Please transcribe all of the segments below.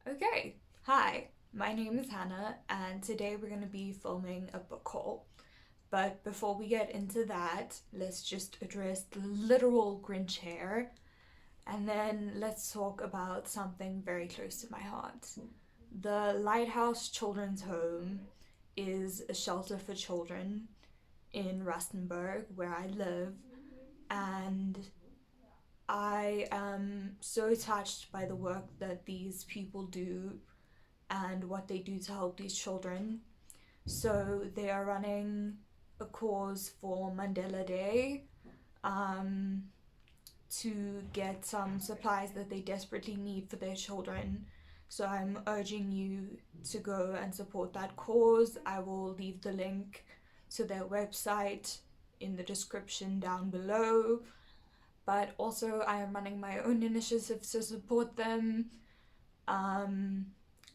Okay, hi, my name is Hannah, and today we're going to be filming a book haul. But before we get into that, let's just address the literal Grinch hair, and then let's talk about something very close to my heart. The Lighthouse Children's Home is a shelter for children in Rustenburg, where I live, and I am so touched by the work that these people do and what they do to help these children. So they are running a cause for Mandela Day um, to get some supplies that they desperately need for their children. So I'm urging you to go and support that cause. I will leave the link to their website in the description down below. But also, I am running my own initiative to support them um,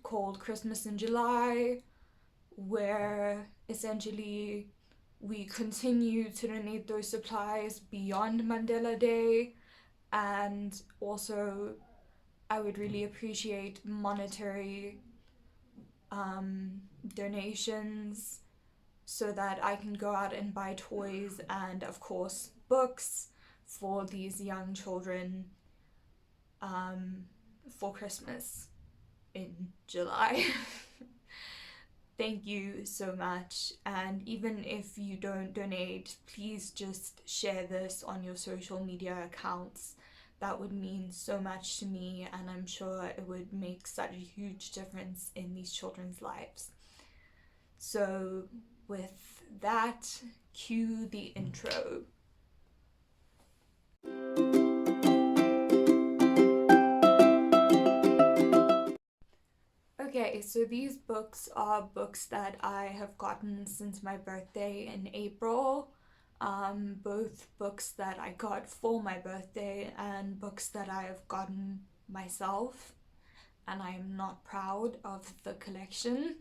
called Christmas in July, where essentially we continue to donate those supplies beyond Mandela Day. And also, I would really appreciate monetary donations so that I can go out and buy toys and, of course, books for these young children um, for Christmas in July. Thank you so much. And even if you don't donate, please just share this on your social media accounts. That would mean so much to me, and I'm sure it would make such a huge difference in these children's lives. So, with that, cue the intro. Okay, so these books are books that I have gotten since my birthday in April. Both books that I got for my birthday and books that I have gotten myself, and I am not proud of the collection.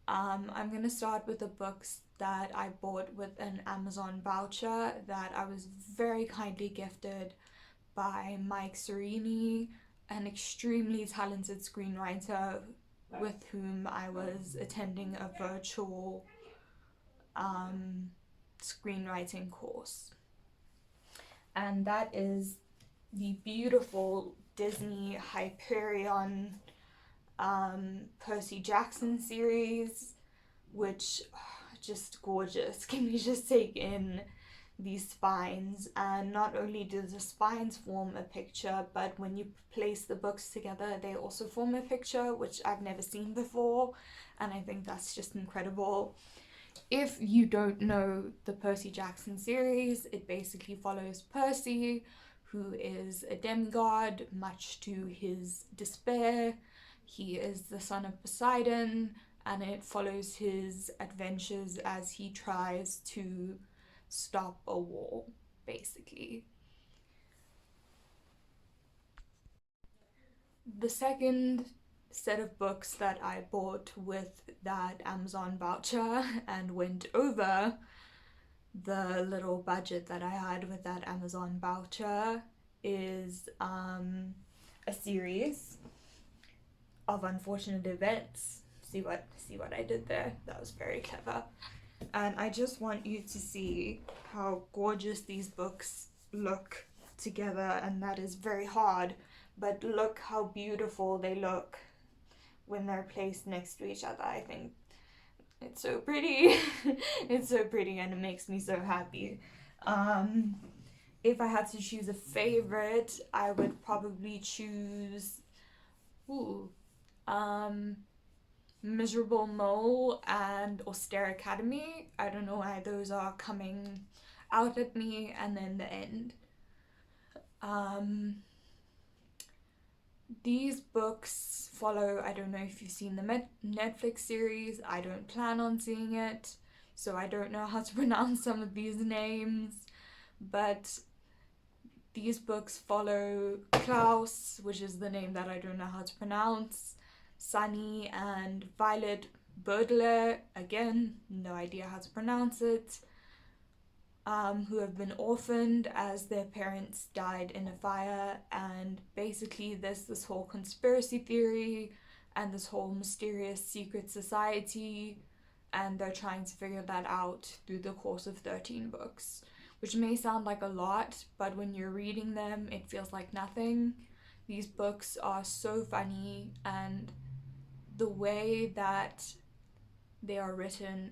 I'm gonna start with the books that I bought with an Amazon voucher that I was very kindly gifted by Mike Serini, an extremely talented screenwriter with whom I was attending a virtual um, screenwriting course. And that is the beautiful Disney Hyperion Percy Jackson series, which just gorgeous. Can we just take in these spines? And not only do the spines form a picture, but when you place the books together, they also form a picture, which I've never seen before, and I think that's just incredible. If you don't know the Percy Jackson series, it basically follows Percy, who is a demigod, much to his despair. He is the son of Poseidon, and it follows his adventures as he tries to stop a war, basically. The second set of books that I bought with that Amazon voucher and went over the little budget that I had with that Amazon voucher is a series of unfortunate events. See what I did there? That was very clever. And I just want you to see how gorgeous these books look together, and that is very hard, but look how beautiful they look when they're placed next to each other. I think it's so pretty. It's so pretty, and it makes me so happy. Um, if I had to choose a favorite, I would probably choose ooh, um, Miserable Mole and Austere Academy. I don't know why those are coming out at me, and then the end. Um, these books follow, I don't know if you've seen the Netflix series, I don't plan on seeing it, so I don't know how to pronounce some of these names, but these books follow Klaus, which is the name that I don't know how to pronounce, Sunny and Violet Baudelaire, again, no idea how to pronounce it, who have been orphaned as their parents died in a fire, and basically there's this whole conspiracy theory and this whole mysterious secret society, and they're trying to figure that out through the course of 13 books, which may sound like a lot, but when you're reading them, it feels like nothing. These books are so funny, and the way that they are written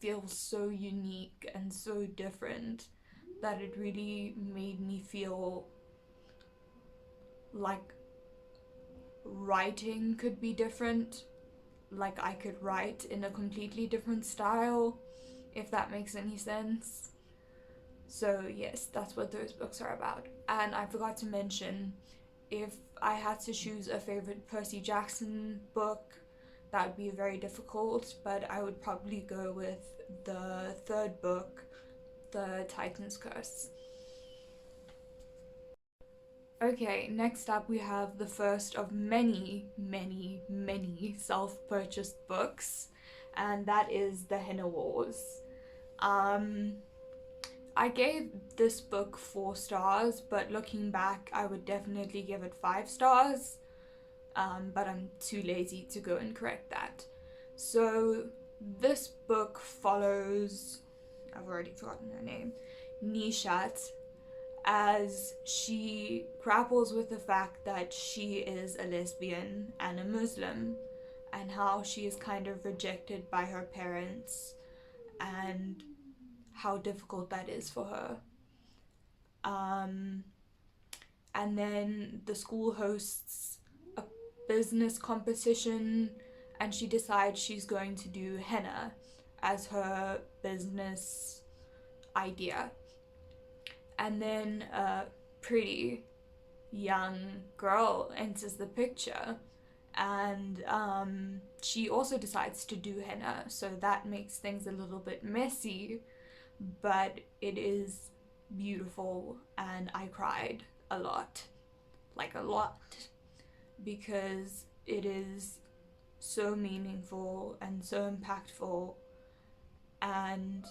feels so unique and so different that it really made me feel like writing could be different. Like I could write in a completely different style, if that makes any sense. So, yes, that's what those books are about. And I forgot to mention, if I had to choose a favorite Percy Jackson book, that would be very difficult, but I would probably go with the third book, The Titan's Curse. Okay, next up we have the first of many, many, many self-purchased books, and that is the Henna Wars. Um, I gave this book 4 stars, but looking back, I would definitely give it 5 stars. But I'm too lazy to go and correct that. So this book follows, I've already forgotten her name, Nishat, as she grapples with the fact that she is a lesbian and a Muslim, and how she is kind of rejected by her parents, and how difficult that is for her. Um, and then the school hosts a business competition, and she decides she's going to do henna as her business idea. And then a pretty young girl enters the picture, and she also decides to do henna, so that makes things a little bit messy, but it is beautiful, and I cried a lot, like a lot, because it is so meaningful and so impactful, and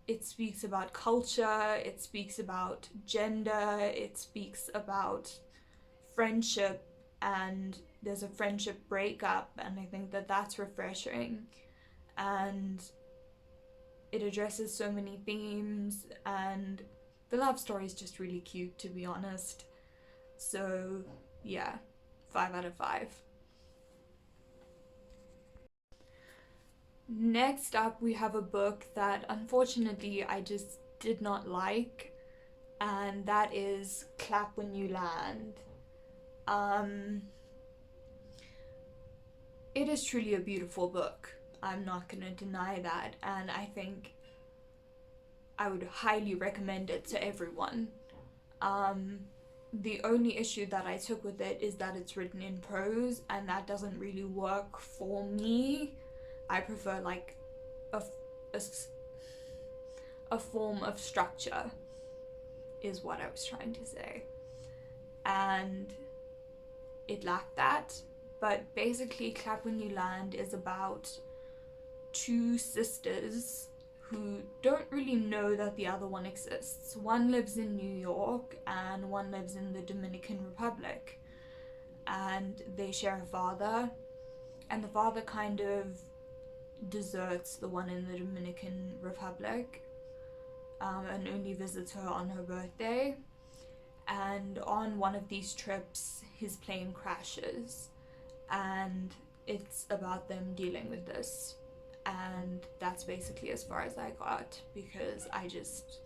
it speaks about culture, it speaks about gender, it speaks about friendship, and there's a friendship breakup, and I think that that's refreshing, and it addresses so many themes, and the love story is just really cute, to be honest. So yeah, 5 out of 5. Next up, we have a book that unfortunately I just did not like, and that is Clap When You Land. It is truly a beautiful book. I'm not gonna deny that, and I think I would highly recommend it to everyone. The only issue that I took with it is that it's written in prose, and that doesn't really work for me. I prefer like a, a, a form of structure, is what I was trying to say. And it lacked that. But basically, Clap When You Land is about 2 sisters who don't really know that the other one exists. One lives in New York and one lives in the Dominican Republic. And they share a father, and the father kind of deserts the one in the Dominican Republic, and only visits her on her birthday. And on one of these trips, his plane crashes, and it's about them dealing with this. And that's basically as far as I got, because I just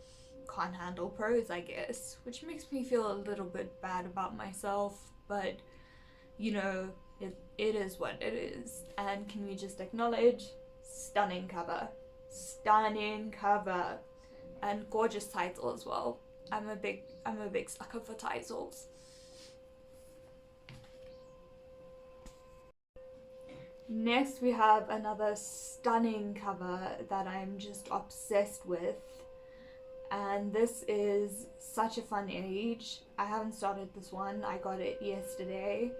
can't handle prose, I guess, which makes me feel a little bit bad about myself, but you know, it is what it is. And can we just acknowledge, stunning cover, and gorgeous title as well. I'm a big sucker for titles. Next, we have another stunning cover that I'm just obsessed with, and this is Such a Fun Age. I haven't started this one, I got it yesterday,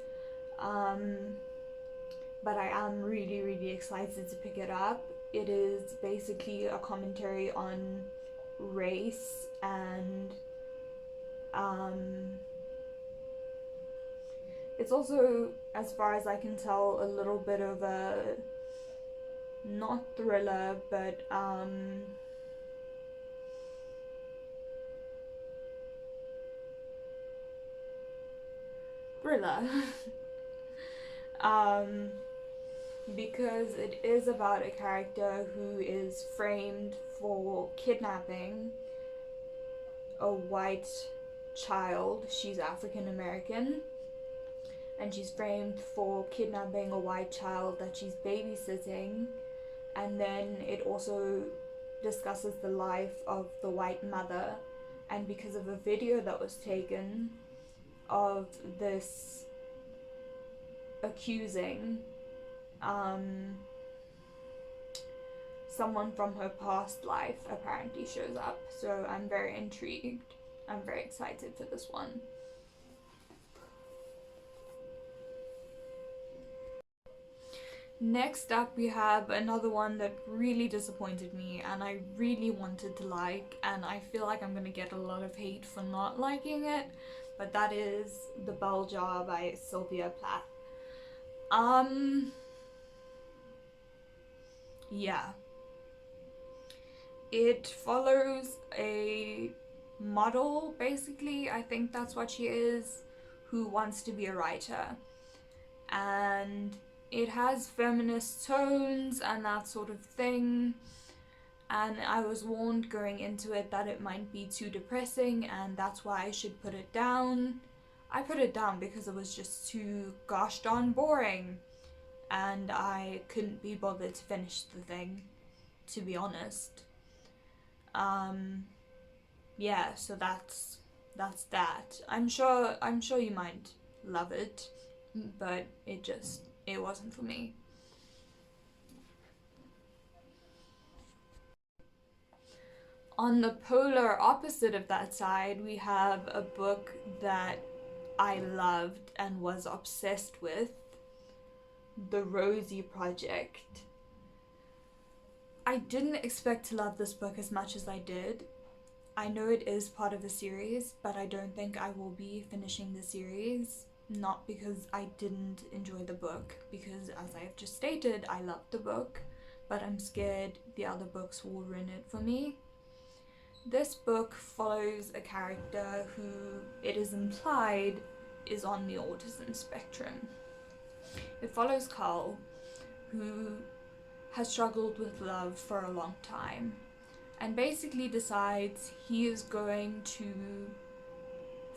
but I am really, really excited to pick it up. It is basically a commentary on race and it's also, as far as I can tell, a little bit of a not thriller, but thriller. um, because it is about a character who is framed for kidnapping a white child. She's African American, and she's framed for kidnapping a white child that she's babysitting. And then it also discusses the life of the white mother, and because of a video that was taken of this accusing someone from her past life apparently shows up. So I'm very intrigued. I'm very excited for this one. Next up, we have another one that really disappointed me and I really wanted to like, and I feel like I'm gonna get a lot of hate for not liking it, but that is The Bell Jar by Sylvia Plath. Yeah. It follows a model, basically, I think that's what she is, who wants to be a writer. And it has feminist tones and that sort of thing. And I was warned going into it that it might be too depressing, and that's why I should put it down. I put it down because it was just too gosh darn boring, and I couldn't be bothered to finish the thing, to be honest. Yeah, so that's that. I'm sure you might love it, but it wasn't for me. On the polar opposite of that side, we have a book that I loved and was obsessed with, The Rosie Project. I didn't expect to love this book as much as I did. I know it is part of a series, but I don't think I will be finishing the series. Not because I didn't enjoy the book, because as I have just stated, I loved the book, but I'm scared the other books will ruin it for me. This book follows a character who, it is implied, is on the autism spectrum. It follows Carl, who has struggled with love for a long time, and basically decides he is going to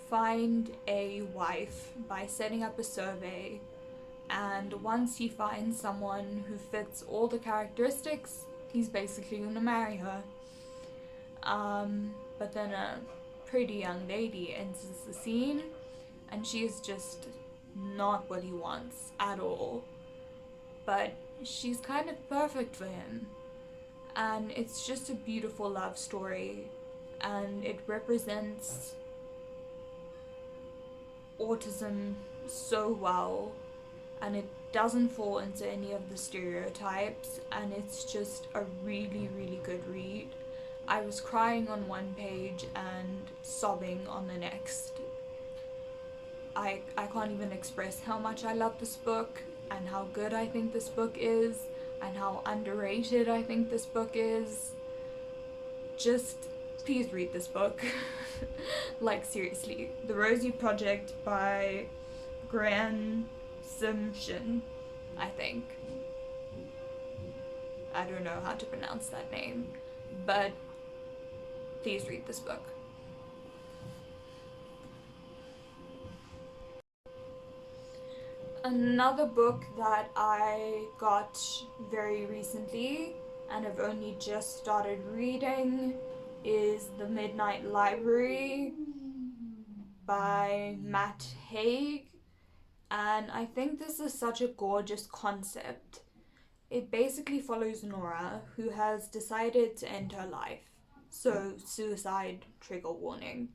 find a wife by setting up a survey, and once he finds someone who fits all the characteristics, he's basically gonna marry her. But then a pretty young lady enters the scene, and she is just not what he wants at all. But she's kind of perfect for him, and it's just a beautiful love story, and it represents autism so well, and it doesn't fall into any of the stereotypes, and it's just a really, really good read. I was crying on one page and sobbing on the next. I can't even express how much I love this book and how good I think this book is and how underrated I think this book is. Just please read this book. Like, seriously. The Rosie Project by Gran Simshin, I think. I don't know how to pronounce that name, but please read this book. Another book that I got very recently and have only just started reading is The Midnight Library by Matt Haig, and I think this is such a gorgeous concept. It basically follows Nora, who has decided to end her life. So, suicide, trigger warning.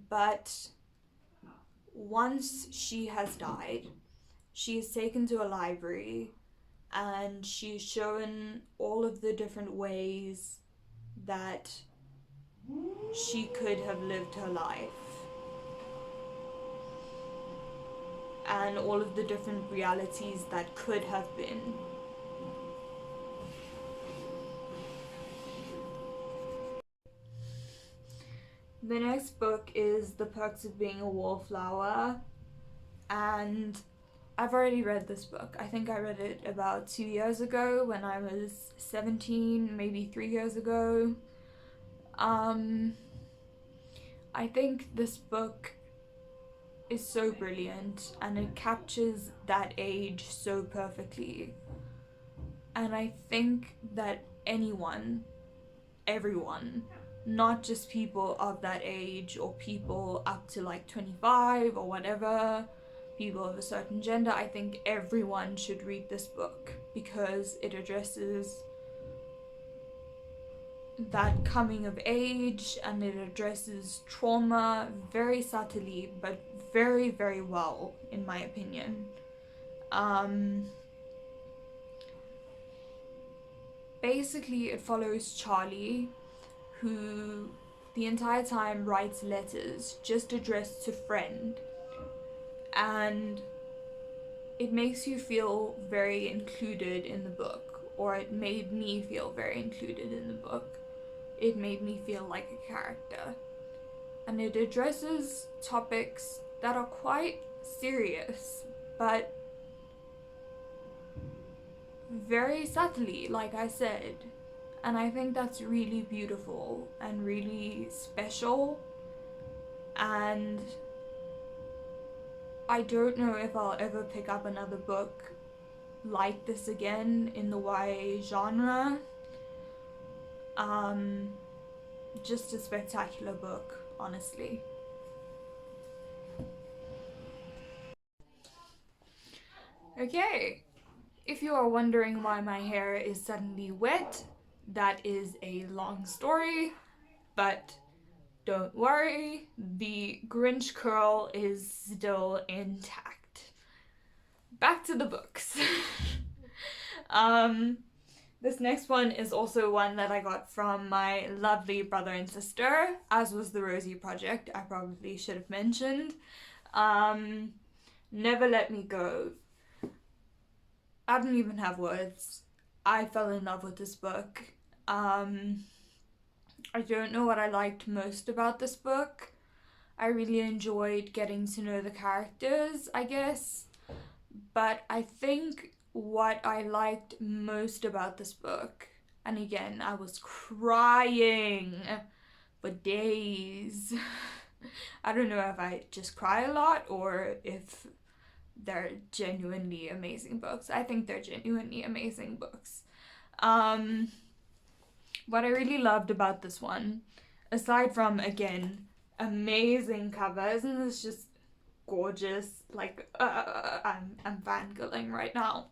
But once she has died, she is taken to a library and she's shown all of the different ways that she could have lived her life, and all of the different realities that could have been. The next book is The Perks of Being a Wallflower, and I've already read this book. I think I read it about 2 years ago when I was 17, maybe 3 years ago. I think this book is so brilliant and it captures that age so perfectly. And I think that anyone, everyone, not just people of that age or people up to like 25 or whatever, people of a certain gender, I think everyone should read this book because it addresses that coming of age and it addresses trauma very subtly but very, very well, in my opinion. Basically, it follows Charlie, who the entire time writes letters just addressed to friend, and it makes you feel very included in the book, or it made me feel very included in the book. It made me feel like a character, and it addresses topics that are quite serious but very subtly, like I said. And I think that's really beautiful and really special. And I don't know if I'll ever pick up another book like this again in the YA genre. Just a spectacular book, honestly. Okay, if you are wondering why my hair is suddenly wet, that is a long story, but don't worry, the Grinch curl is still intact. Back to the books. This next one is also one that I got from my lovely brother and sister, as was the Rosie Project, I probably should have mentioned. Never Let Me Go. I don't even have words. I fell in love with this book. I don't know what I liked most about this book. I really enjoyed getting to know the characters, I guess. But I think what I liked most about this book, and again, I was crying for days. I don't know if I just cry a lot or if they're genuinely amazing books. I think they're genuinely amazing books. What I really loved about this one, aside from, again, amazing cover, isn't this just gorgeous? Like, I'm fangirling right now.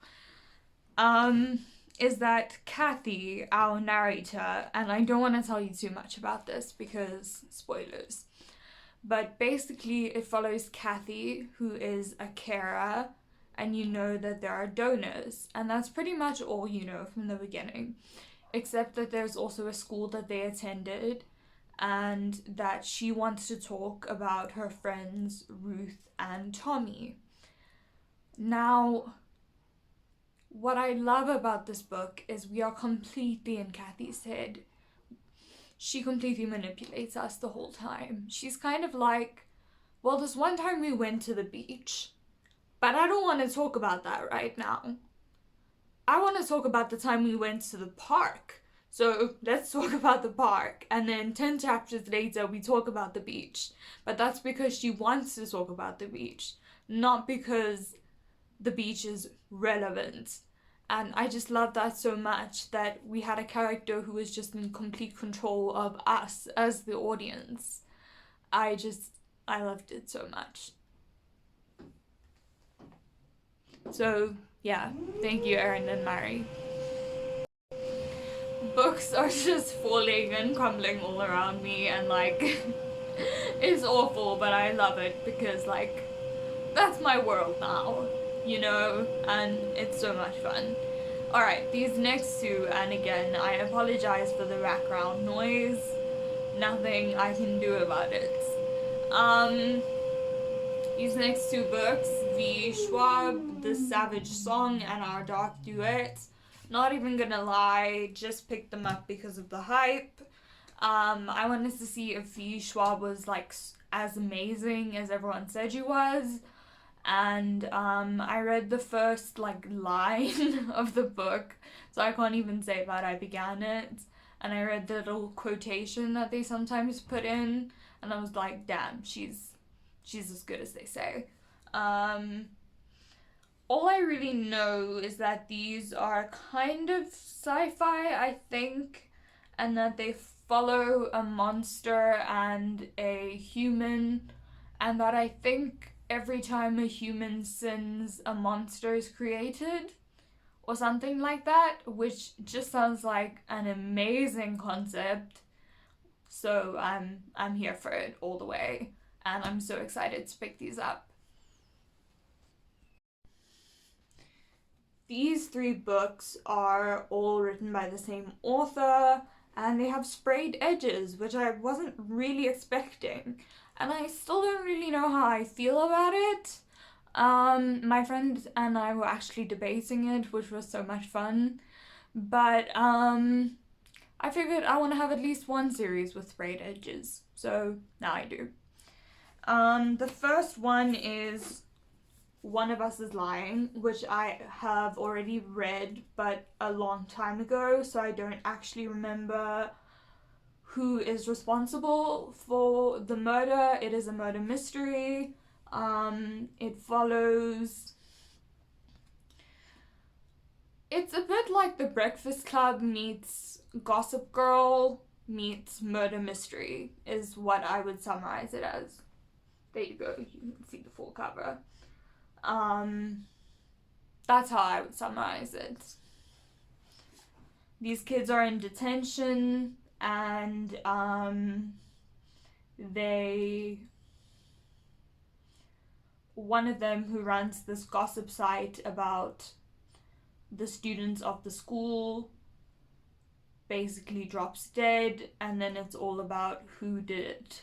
Is that Kathy, our narrator, and I don't want to tell you too much about this because spoilers, but basically it follows Kathy, who is a carer, and you know that there are donors, and that's pretty much all you know from the beginning, except that there's also a school that they attended, and that she wants to talk about her friends Ruth and Tommy. Now, what I love about this book is we are completely in Kathy's head. She completely manipulates us the whole time. She's kind of like, well, this one time we went to the beach, but I don't want to talk about that right now. I want to talk about the time we went to the park. So let's talk about the park. And then 10 chapters later, we talk about the beach. But that's because she wants to talk about the beach, not because the beach is relevant. And I just love that so much, that we had a character who was just in complete control of us as the audience. I loved it so much. So yeah, thank you, Erin and Mary. Books are just falling and crumbling all around me, and like it's awful, but I love it because like that's my world now, you know, and it's so much fun. Alright, these next two, and again, I apologize for the background noise. nothing I can do about it. Um, these next two books, The Schwab, The Savage Song, and Our Dark Duet, not even gonna lie, just picked them up because of the hype. I wanted to see if the Schwab was like as amazing as everyone said she was. And I read the first like line of the book, so I can't even say that I began it. And I read the little quotation that they sometimes put in, and I was like, damn, she's as good as they say. All I really know is that these are kind of sci-fi, I think, and that they follow a monster and a human, and that I think every time a human sins, a monster is created, or something like that, which just sounds like an amazing concept. So I'm here for it all the way, and I'm so excited to pick these up. These three books are all written by the same author, and they have sprayed edges, which I wasn't really expecting. And I still don't really know how I feel about it. My friend and I were actually debating it, which was so much fun. But I figured I want to have at least one series with sprayed edges, so now I do. The first one is One of Us is Lying, which I have already read, but a long time ago, so I don't actually remember who is responsible for the murder. It is a murder mystery. It follows... It's a bit like The Breakfast Club meets Gossip Girl meets murder mystery, is what I would summarize it as. There you go, you can see the full cover. That's how I would summarize it. These kids are in detention, and one of them who runs this gossip site about the students of the school basically drops dead, and then it's all about who did it.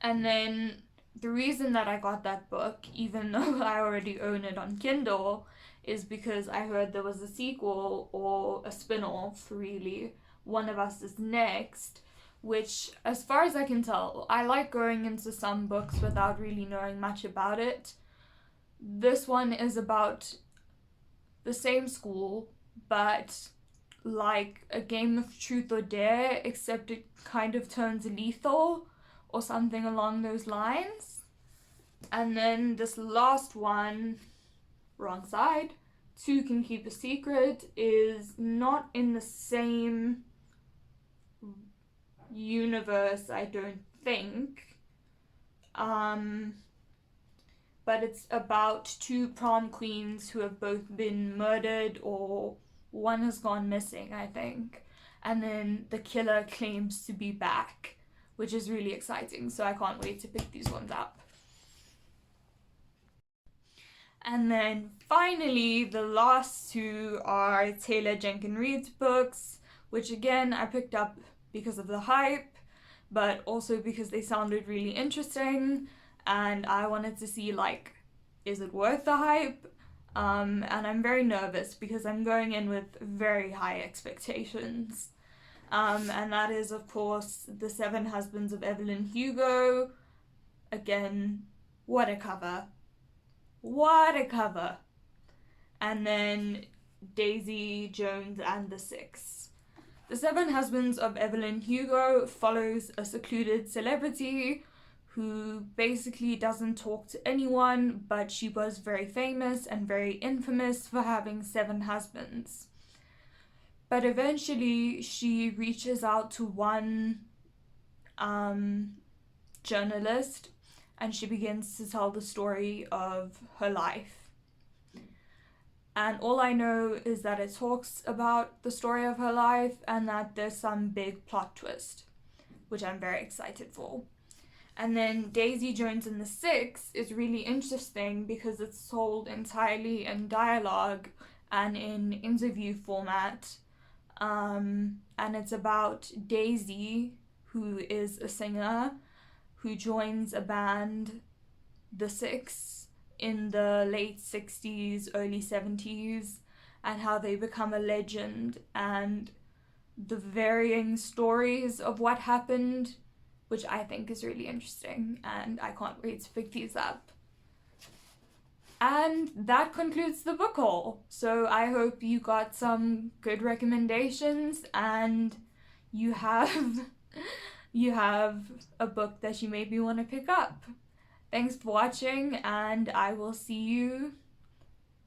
And then the reason that I got that book, even though I already own it on Kindle, is because I heard there was a sequel or a spin-off, really. One of Us is Next, which, as far as I can tell, I like going into some books without really knowing much about it. This one is about the same school, but like a game of truth or dare, except it kind of turns lethal or something along those lines. And then this last one, wrong side, Two Can Keep a Secret, is not in the same universe, I don't think. But it's about two prom queens who have both been murdered, or one has gone missing, I think. And then the killer claims to be back, which is really exciting, so I can't wait to pick these ones up. And then finally, the last two are Taylor Jenkins Reid's books, which again I picked up because of the hype, but also because they sounded really interesting, and I wanted to see, like, is it worth the hype? And I'm very nervous because I'm going in with very high expectations. And that is, of course, The Seven Husbands of Evelyn Hugo. Again, what a cover. What a cover. And then Daisy Jones and the Six. The Seven Husbands of Evelyn Hugo follows a secluded celebrity who basically doesn't talk to anyone, but she was very famous and very infamous for having 7 husbands. But eventually she reaches out to one journalist, and she begins to tell the story of her life. And all I know is that it talks about the story of her life and that there's some big plot twist, which I'm very excited for. And then Daisy Jones and the Six is really interesting because it's told entirely in dialogue and in interview format. And it's about Daisy, who is a singer who joins a band, The Six, in the late 60s, early 70s, and how they become a legend and the varying stories of what happened, which I think is really interesting, and I can't wait to pick these up. And that concludes the book haul. So I hope you got some good recommendations and you have you have a book that you maybe want to pick up. Thanks for watching, and I will see you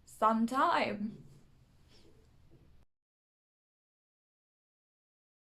sometime.